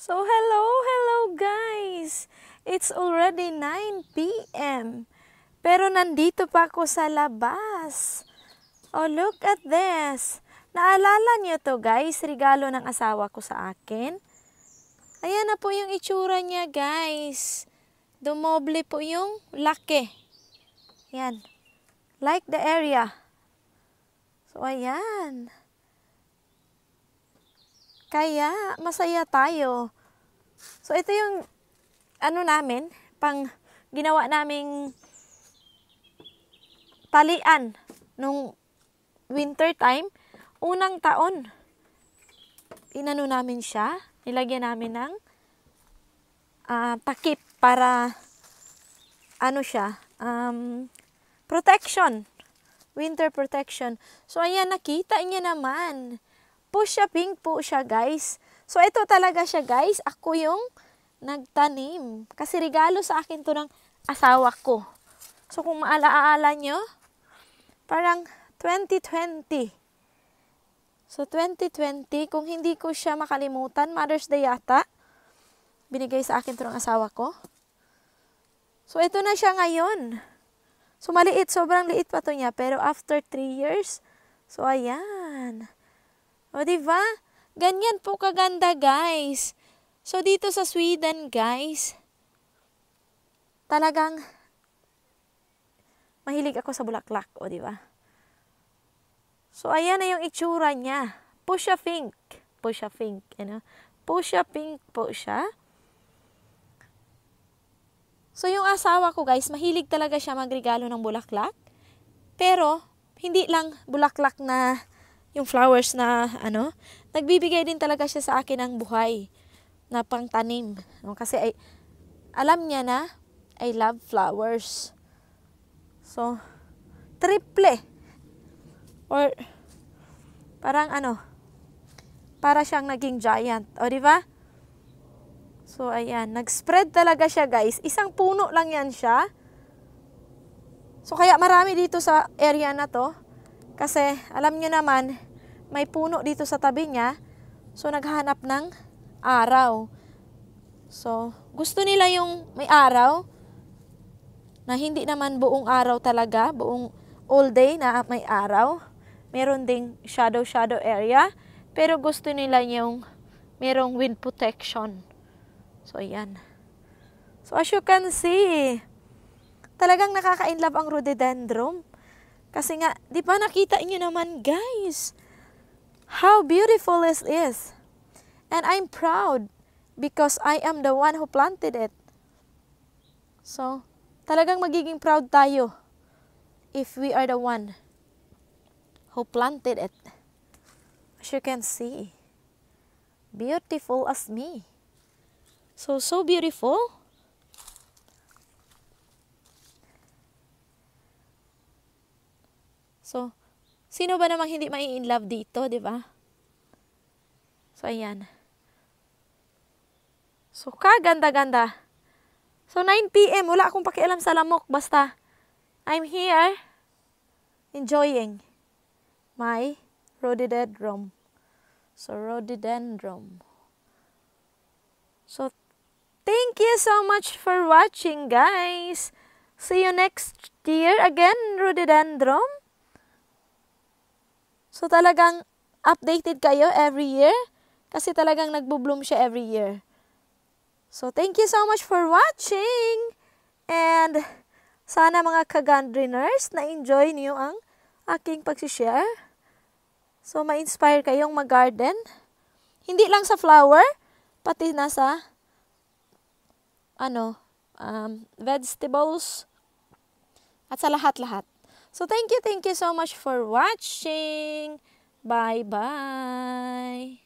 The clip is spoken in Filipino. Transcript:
So, hello guys! It's already 9 p.m. Pero nandito pa ako sa labas. Oh, look at this. Naalala niyo to guys, regalo ng asawa ko sa akin. Ayan na po yung itsura niya guys. Dumoble po yung laki. Yan. Like the area. So, ayan. Kaya, masaya tayo. So, ito yung, namin, ginawa naming talian nung winter time. Unang taon, namin siya. Nilagyan namin ng takip para, protection. Winter protection. So, ayan, nakita niya naman. Fuchsia pink po siya, guys. So, ito talaga siya, guys. Ako yung nagtanim. Kasi regalo sa akin to ng asawa ko. So, kung maalaala nyo, parang 2020. So, 2020, kung hindi ko siya makalimutan, Mother's Day yata, binigay sa akin to ng asawa ko. So, ito na siya ngayon. So, maliit. Sobrang liit pa to niya. Pero after 3 years, so, ayan. O, diba? Ganyan po kaganda, guys. So, dito sa Sweden, guys, talagang mahilig ako sa bulaklak. O, diba? So, ayan na yung itsura niya. Fuchsia pink. Fuchsia pink, Fuchsia pink po siya. So, yung asawa ko, guys, mahilig talaga siya magregalo ng bulaklak. Pero, hindi lang bulaklak na yung flowers na, nagbibigay din talaga siya sa akin ng buhay na pangtanim. Kasi alam niya na, I love flowers. So, triple. Or, parang para siyang naging giant. O, di ba? So, ayan. Nag-spread talaga siya, guys. Isang puno lang yan siya. So, kaya marami dito sa area na to. Kasi, alam nyo naman, may puno dito sa tabi niya. So, naghahanap ng araw. So, gusto nila yung may araw. Na hindi naman buong araw talaga. Buong all day na may araw. Meron ding shadow area. Pero gusto nila yung merong wind protection. So, ayan. So, as you can see, talagang nakaka-inlove ang rhododendron. Kasi nga, di ba nakita niyo naman, guys, how beautiful it is. And I'm proud because I am the one who planted it. So, talagang magiging proud tayo if we are the one who planted it. As you can see, beautiful as me. So beautiful. So, sino ba namang hindi mai-inlove dito, di ba? So, ayan. So, kaganda-ganda. So, 9 p.m. Wala akong pakialam sa lamok. Basta, I'm here enjoying my rhododendron. So, rhododendron. So, thank you so much for watching, guys. See you next year again, rhododendron. So, talagang updated kayo every year kasi talagang nagbo-bloom siya every year. So, thank you so much for watching and sana mga ka-gardeners na-enjoy niyo ang aking pag-share. So, ma-inspire kayong mag-garden. Hindi lang sa flower, pati na sa vegetables at sa lahat-lahat. So, thank you so much for watching. Bye-bye.